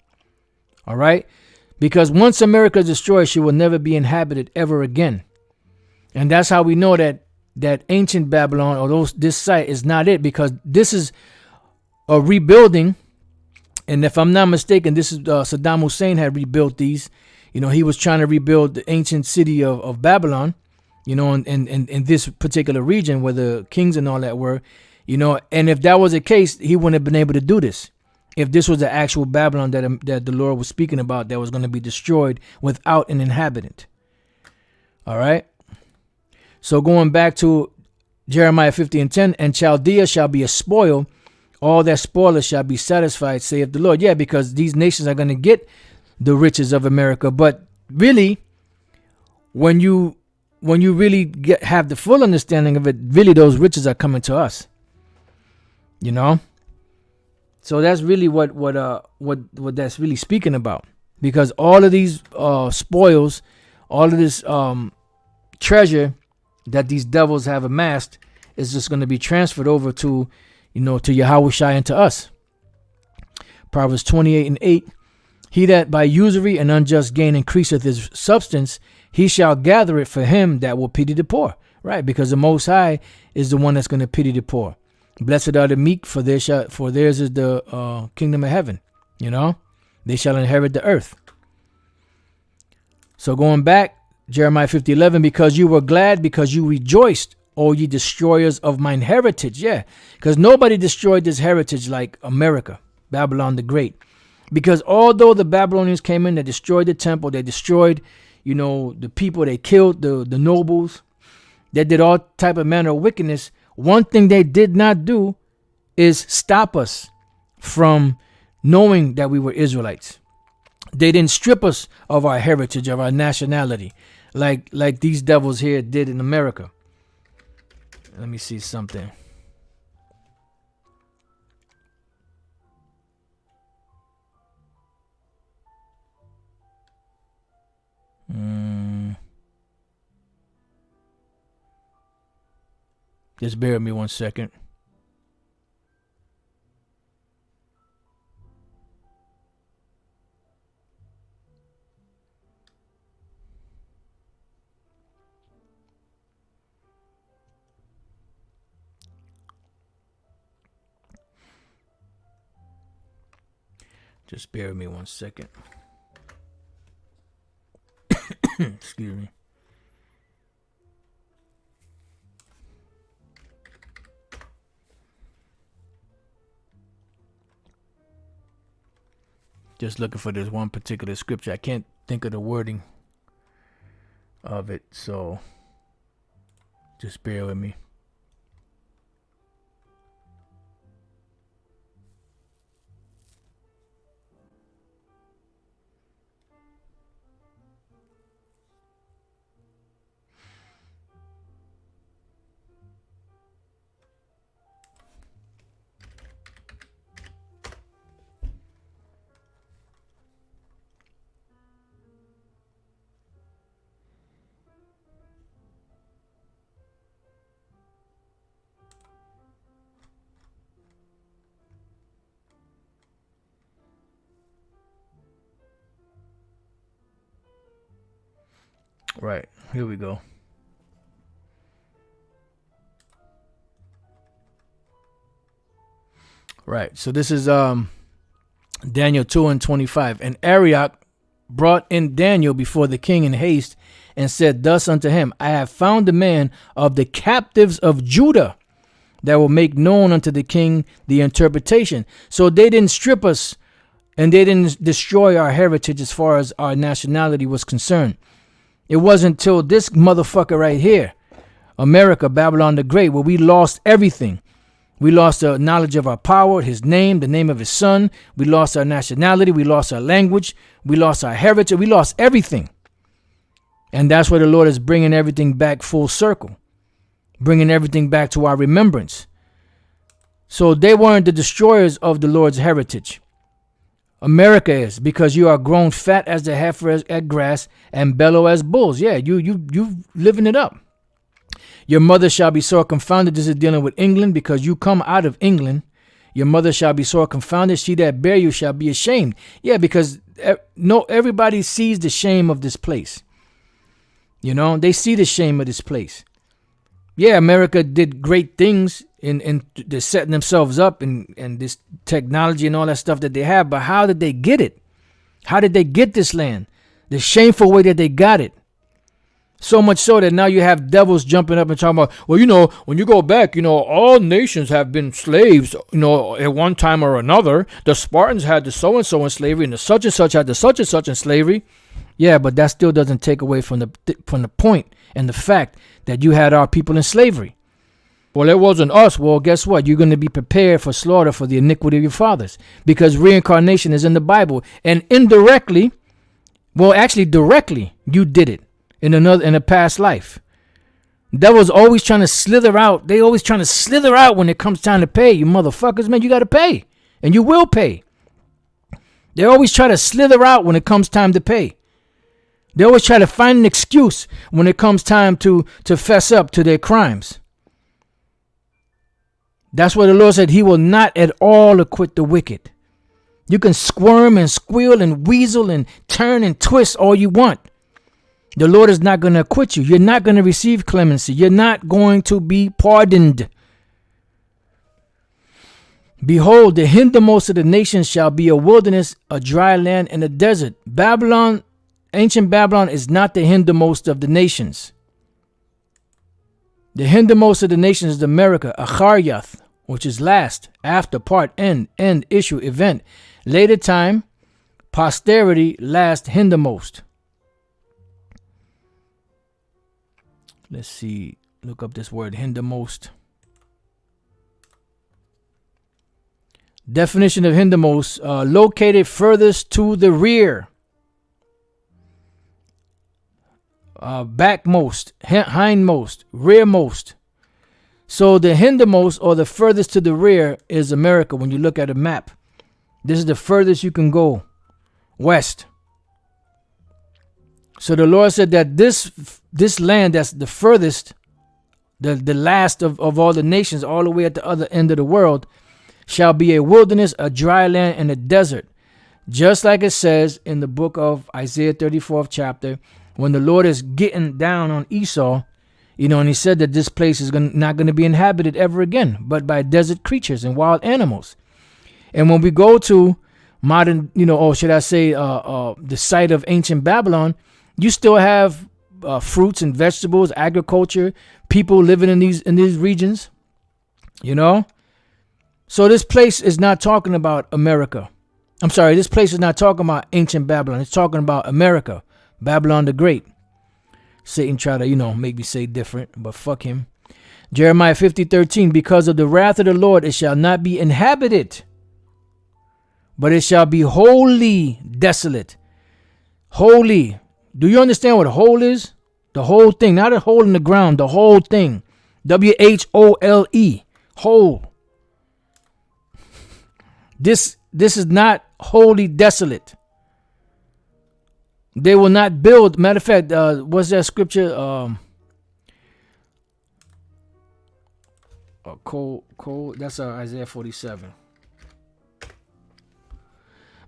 All right. Because once America is destroyed, she will never be inhabited ever again. And that's how we know that ancient Babylon, or this site, is not it, because this is a rebuilding. And if I'm not mistaken, this is Saddam Hussein had rebuilt these. He was trying to rebuild the ancient city of Babylon, in this particular region where the kings and all that were, and if that was the case, he wouldn't have been able to do this. If this was the actual Babylon that the Lord was speaking about, that was going to be destroyed without an inhabitant. All right. So going back to Jeremiah 50:10, and Chaldea shall be a spoil, all that spoilers shall be satisfied, saith the Lord. Yeah, because these nations are going to get the riches of America. But really, when you really have the full understanding of it, really those riches are coming to us. So that's really what that's really speaking about, because all of these spoils, all of this treasure that these devils have amassed is just going to be transferred over to Yahushua and to us. Proverbs 28:8, he that by usury and unjust gain increaseth his substance, he shall gather it for him that will pity the poor. Right, because the Most High is the one that's going to pity the poor. Blessed are the meek, for theirs is the kingdom of heaven. They shall inherit the earth. So going back, Jeremiah 50:11, because you were glad, because you rejoiced, O ye destroyers of mine heritage. Yeah, because nobody destroyed this heritage like America, Babylon the Great. Because although the Babylonians came in, they destroyed the temple, they destroyed, the people, they killed the nobles, they did all type of manner of wickedness. One thing they did not do is stop us from knowing that we were Israelites. They didn't strip us of our heritage, of our nationality, like these devils here did in America. Let me see something. Just bear with me 1 second. Just bear with me 1 second. Excuse me. Just looking for this one particular scripture. I can't think of the wording of it, so just bear with me. Right. Here we go. Right. So this is Daniel 2:25. And Arioch brought in Daniel before the king in haste and said thus unto him, I have found a man of the captives of Judah that will make known unto the king the interpretation. So they didn't strip us and they didn't destroy our heritage as far as our nationality was concerned. It wasn't until this motherfucker right here, America, Babylon the Great, where we lost everything. We lost the knowledge of our power, his name, the name of his son. We lost our nationality. We lost our language. We lost our heritage. We lost everything. And that's where the Lord is bringing everything back full circle, bringing everything back to our remembrance. So they weren't the destroyers of the Lord's heritage. America is, because you are grown fat as the heifer at grass and bellow as bulls. Yeah, you living it up. Your mother shall be sore confounded. This is dealing with England, because you come out of England. Your mother shall be sore confounded. She that bare you shall be ashamed. Yeah, because everybody sees the shame of this place. You know, they see the shame of this place. Yeah, America did great things in they're setting themselves up and this technology and all that stuff that they have. But how did they get it? How did they get this land? The shameful way that they got it. So much so that now you have devils jumping up and talking about, well, when you go back, all nations have been slaves, at one time or another. The Spartans had the so-and-so in slavery, and the such and such had the such and such in slavery. Yeah, but that still doesn't take away from the point and the fact that you had our people in slavery. Well, it wasn't us. Well, guess what? You're going to be prepared for slaughter for the iniquity of your fathers, because reincarnation is in the Bible, and indirectly, well, actually directly, you did it in a past life. Devil's always trying to slither out. They always trying to slither out when it comes time to pay. You motherfuckers, man, you got to pay, and you will pay. They always try to slither out when it comes time to pay. They always try to find an excuse when it comes time to fess up to their crimes. That's why the Lord said he will not at all acquit the wicked. You can squirm and squeal and weasel and turn and twist all you want. The Lord is not going to acquit you. You're not going to receive clemency. You're not going to be pardoned. Behold, the hindermost of the nations shall be a wilderness, a dry land, and a desert. Babylon, ancient Babylon, is not the hindermost of the nations. The hindermost of the nations is America, Acharyath, which is last, after, part, end, issue, event, later time, posterity, last, hindermost. Let's see, look up this word, hindermost. Definition of hindermost, located furthest to the rear. Backmost, hindmost, rearmost. So the hindermost, or the furthest to the rear, is America. When you look at a map, this is the furthest you can go west. So the Lord said that this land that's the furthest, the last of all the nations, all the way at the other end of the world, shall be a wilderness, a dry land, and a desert. Just like it says in the book of Isaiah 34th chapter, when the Lord is getting down on Esau, and he said that this place is not going to be inhabited ever again, but by desert creatures and wild animals. And when we go to modern, or should I say the site of ancient Babylon, you still have fruits and vegetables, agriculture, people living in these regions, So this place is not talking about America. I'm sorry, this place is not talking about ancient Babylon. It's talking about America, Babylon the Great. Satan tried to, make me say different, but fuck him. Jeremiah 50:13, because of the wrath of the Lord, it shall not be inhabited, but it shall be wholly desolate. Holy. Do you understand what whole is? The whole thing, not a hole in the ground, the whole thing. WHOLE, whole. This is not wholly desolate. They will not build. Matter of fact, what's that scripture? Cold. That's Isaiah 47.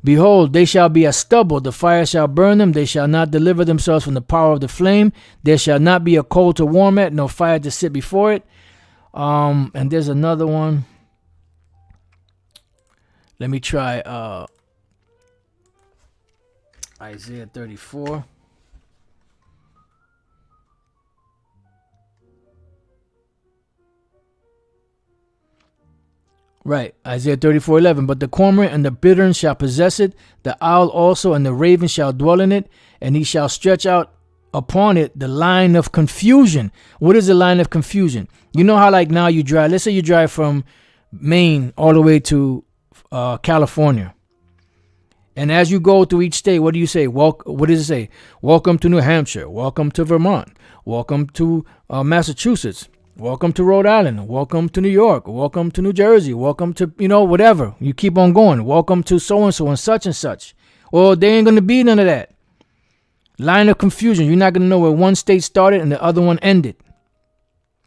Behold, they shall be as stubble. The fire shall burn them. They shall not deliver themselves from the power of the flame. There shall not be a coal to warm it, no fire to sit before it. And there's another one. Let me try Isaiah 34. Right, Isaiah 34:11. But the cormorant and the bittern shall possess it, the owl also, and the raven shall dwell in it, and he shall stretch out upon it the line of confusion. What is the line of confusion? You know how like now you drive, let's say you drive from Maine all the way to California. And as you go through each state, what do you say? What does it say? Welcome to New Hampshire. Welcome to Vermont. Welcome to Massachusetts. Welcome to Rhode Island. Welcome to New York. Welcome to New Jersey. Welcome to, whatever. You keep on going. Welcome to so-and-so and such and such. Well, there ain't going to be none of that. Line of confusion. You're not going to know where one state started and the other one ended.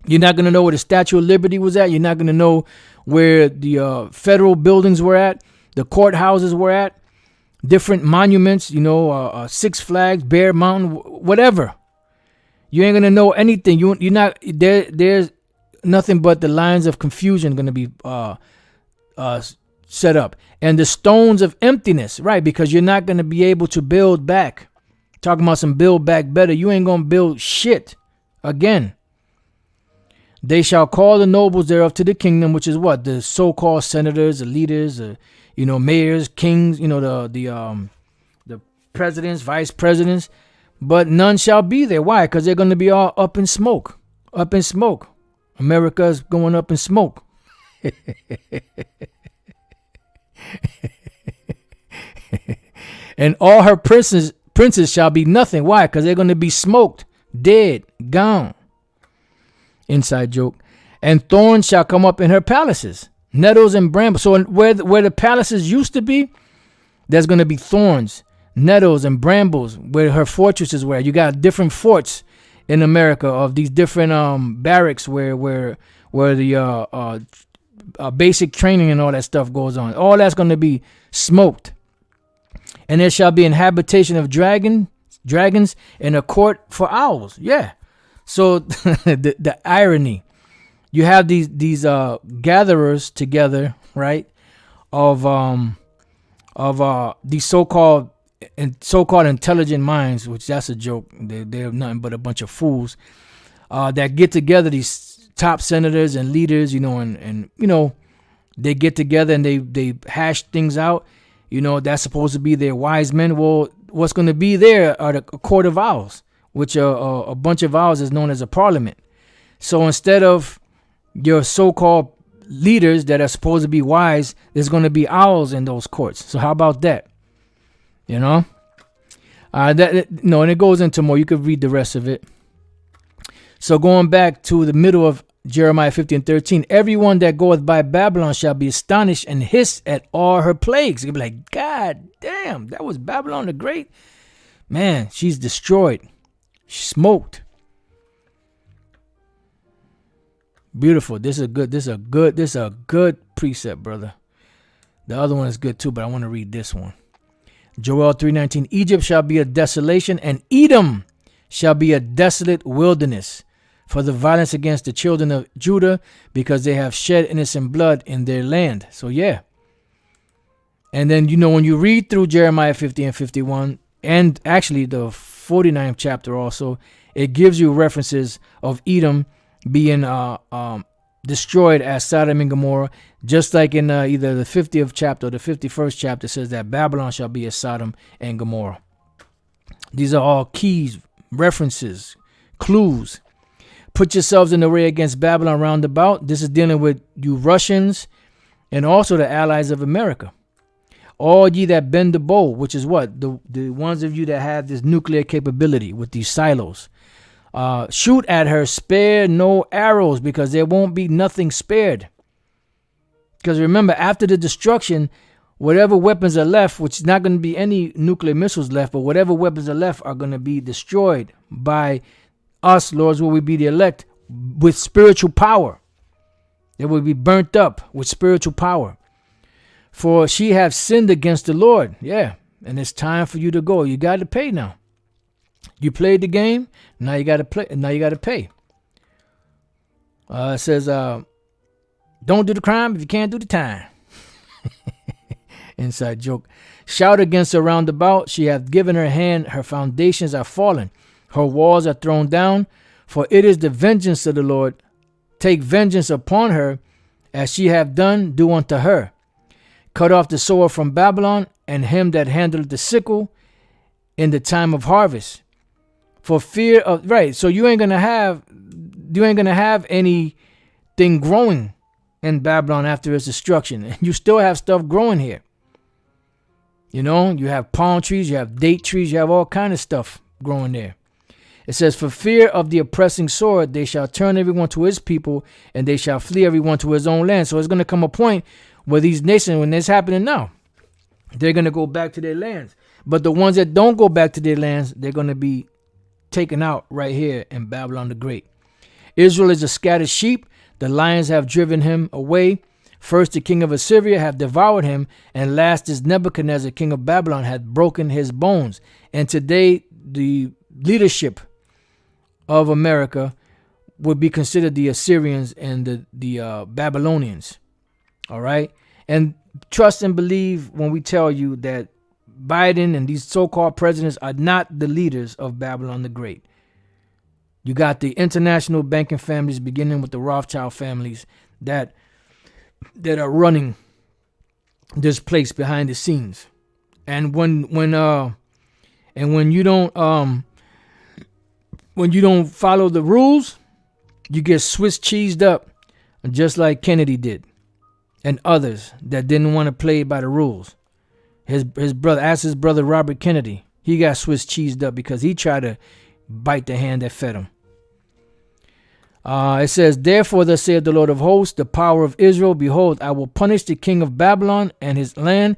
You're not going to know where the Statue of Liberty was at. You're not going to know where the federal buildings were at, the courthouses were at, different monuments, Six Flags, Bear Mountain, whatever. You ain't gonna know anything. You're not there. There's nothing but the lines of confusion gonna be set up, and the stones of emptiness, right? Because you're not gonna be able to build back. Talking about some build back better. You ain't gonna build shit again. They shall call the nobles thereof to the kingdom, which is what? The so-called senators, the leaders, mayors, kings, the presidents, vice presidents. But none shall be there. Why? Because they're going to be all up in smoke. Up in smoke. America's going up in smoke. And all her princes shall be nothing. Why? Because they're going to be smoked, dead, gone. Inside joke. And thorns shall come up in her palaces, nettles and brambles. So where the palaces used to be, there's going to be thorns, nettles and brambles where her fortresses were. You got different forts in America of these different barracks where the basic training and all that stuff goes on. All that's going to be smoked. And there shall be an habitation of dragons and a court for owls. Yeah. So the irony, you have these gatherers together, right? Of these so-called intelligent minds, which that's a joke. They're nothing but a bunch of fools that get together. These top senators and leaders, and they get together and they hash things out. That's supposed to be their wise men. Well, what's going to be there are a court of owls, which a bunch of owls is known as a parliament. So instead of your so-called leaders that are supposed to be wise, there's going to be owls in those courts. So how about that? And it goes into more. You could read the rest of it. So going back to the middle of Jeremiah 50:13, everyone that goeth by Babylon shall be astonished and hiss at all her plagues. You'll be like, God damn, that was Babylon the Great. Man, she's destroyed. She's smoked. Beautiful. This is a good precept, brother. The other one is good too, but I want to read this one. Joel 3:19, Egypt shall be a desolation, and Edom shall be a desolate wilderness for the violence against the children of Judah, because they have shed innocent blood in their land. So yeah. And then, when you read through Jeremiah 50 and 51, and actually the 49th chapter also, it gives you references of Edom being destroyed as Sodom and Gomorrah, just like in either the 50th chapter or the 51st chapter says that Babylon shall be as Sodom and Gomorrah. These are all keys, references, clues. Put yourselves in array against Babylon round about. This is dealing with you Russians and also the allies of America. All ye that bend the bow, which is what? The ones of you that have this nuclear capability with these silos. Shoot at her, spare no arrows, because there won't be nothing spared. Because remember, after the destruction, whatever weapons are left, which is not going to be any nuclear missiles left, but whatever weapons are left are going to be destroyed by us, Lords, will we be the elect, with spiritual power. They will be burnt up with spiritual power. For she have sinned against the Lord. Yeah. And it's time for you to go. You got to pay now. You played the game. Now you got to play. Now you got to pay. It says, don't do the crime if you can't do the time. Inside joke. Shout against her round about. She hath given her hand. Her foundations are fallen. Her walls are thrown down. For it is the vengeance of the Lord. Take vengeance upon her, as she have done, do unto her. Cut off the sword from Babylon, and him that handleth the sickle in the time of harvest. For fear of, right, so you ain't gonna have anything growing in Babylon after its destruction. And you still have stuff growing here. You know, you have palm trees, you have date trees, you have all kind of stuff growing there. It says, for fear of the oppressing sword, they shall turn everyone to his people, and they shall flee everyone to his own land. So it's going to come a point where these nations, when it's happening now, they're going to go back to their lands. But the ones that don't go back to their lands, they're going to be taken out right here in Babylon the Great. Israel is a scattered sheep. The lions have driven him away. First the king of Assyria hath devoured him, and last is Nebuchadnezzar, king of Babylon, hath broken his bones. And today the leadership of America would be considered the Assyrians and the Babylonians. All right. And trust and believe when we tell you that Biden and these so-called presidents are not the leaders of Babylon the Great. You got the international banking families, beginning with the Rothschild families, that are running this place behind the scenes. And when you don't follow the rules, you get Swiss cheesed up, just like Kennedy did, and others that didn't want to play by the rules. His brother, ask his brother Robert Kennedy, he got Swiss cheesed up because he tried to bite the hand that fed him. It says, therefore thus saith the Lord of hosts, the power of Israel, behold, I will punish the king of Babylon and his land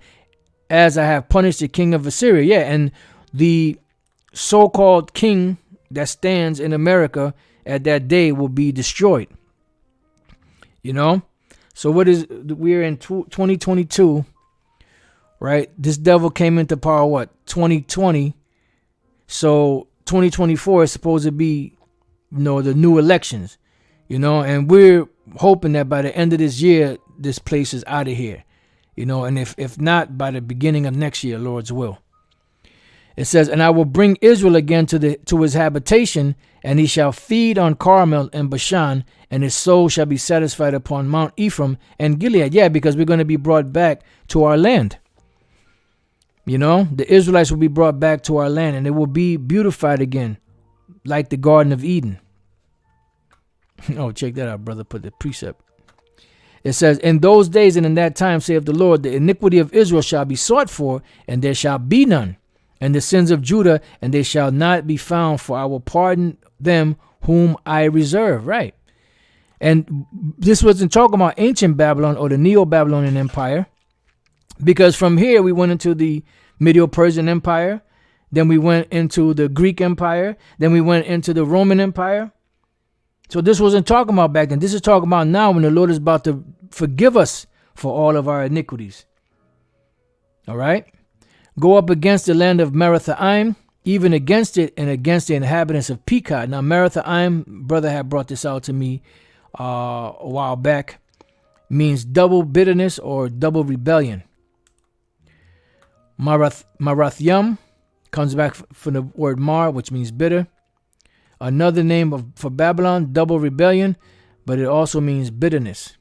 as I have punished the king of Assyria. Yeah, and the so-called king that stands in America at that day will be destroyed. You know? So we're in 2022, right? This devil came into power, 2020? So 2024 is supposed to be, the new elections, and we're hoping that by the end of this year, this place is out of here, and if not, by the beginning of next year, Lord's will. It says, and I will bring Israel again to his habitation, and he shall feed on Carmel and Bashan, and his soul shall be satisfied upon Mount Ephraim and Gilead. Yeah, because we're going to be brought back to our land. The Israelites will be brought back to our land, and it will be beautified again, like the Garden of Eden. Oh, check that out, brother. Put the precept. It says, in those days and in that time, saith the Lord, the iniquity of Israel shall be sought for, and there shall be none. And the sins of Judah, and they shall not be found, for I will pardon them whom I reserve. Right. And this wasn't talking about ancient Babylon or the Neo-Babylonian Empire, because from here we went into the Medo-Persian Empire, then we went into the Greek Empire, then we went into the Roman Empire. So this wasn't talking about back then. This is talking about now, when the Lord is about to forgive us for all of our iniquities. All right. Go up against the land of Merathaim, even against it, and against the inhabitants of Pekod. Now, Merathaim, brother had brought this out to me a while back, means double bitterness or double rebellion. Marathyam comes back from the word mar, which means bitter. Another name for Babylon, double rebellion, but it also means bitterness,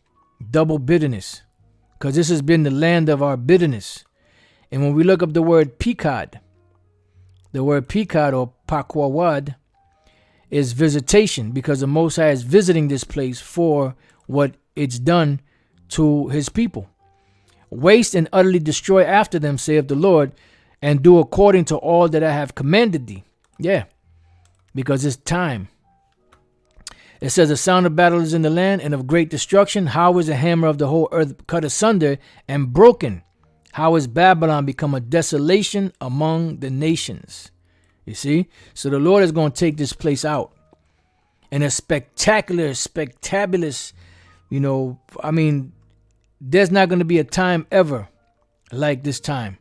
double bitterness, because this has been the land of our bitterness. And when we look up the word Pekod or Pakwawad is visitation, because the Most High is visiting this place for what it's done to his people. Waste and utterly destroy after them, saith the Lord, and do according to all that I have commanded thee. Yeah, because it's time. It says, the sound of battle is in the land and of great destruction. How is the hammer of the whole earth cut asunder and broken? How is Babylon become a desolation among the nations? You see? So the Lord is going to take this place out. And a spectabulous, there's not going to be a time ever like this time.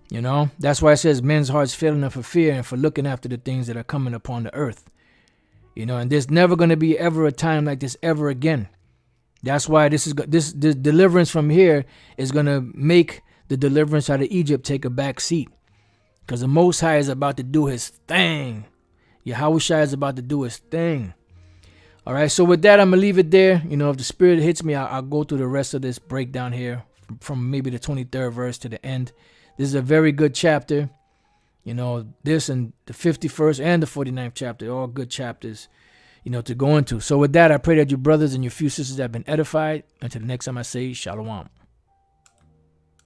You know, that's why it says men's hearts failing them for fear and for looking after the things that are coming upon the earth. You know, and there's never going to be ever a time like this ever again. That's why this deliverance from here is going to make the deliverance out of Egypt take a back seat. Because the Most High is about to do his thing. Yahushua is about to do his thing. All right, so with that, I'm going to leave it there. You know, if the Spirit hits me, I'll go through the rest of this breakdown here from maybe the 23rd verse to the end. This is a very good chapter. You know, this and the 51st and the 49th chapter, all good chapters, you know, to go into. So with that, I pray that your brothers and your few sisters have been edified. Until the next time I say, Shalom.